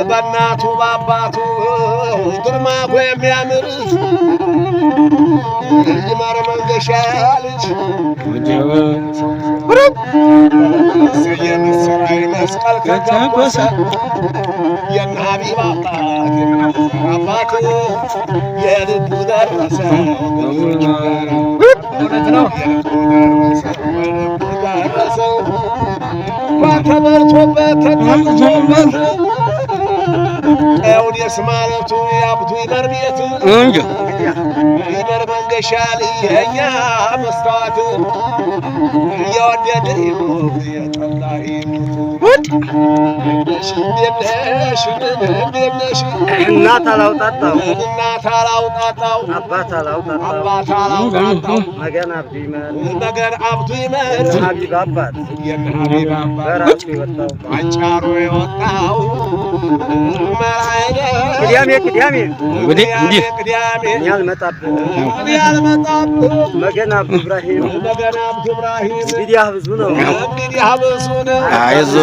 በእናቱ በአባቱ ግርማው የሚያምር ይማረ መንገሻ ልጅ የምስራይ መስቀል ከተቆሰ የእነ ሀቢብ አባት የልቡ ደረሰ እውነት ነው የልቡ ደረሰ ተበልቶበት ተጠምቶበት ቀውዴስ ማለቱ ያብቱ ይመር ቤት ይመር መንገሻ ልየኛ መስተዋት እየወደደ ይሙት የጠላ ይሙት እናት አላውጣጣው አባት አላውጣጣው መገን አብዱ ይመር ሀቢብ አባት የሀቢብ አባት በራሱ የወጣው አንጫሩ የወጣው ቅዳሜ ያልመጣብህ መገን አብዱ ኢብራሂም እንግዲህ ብዙ ነው አይዞህ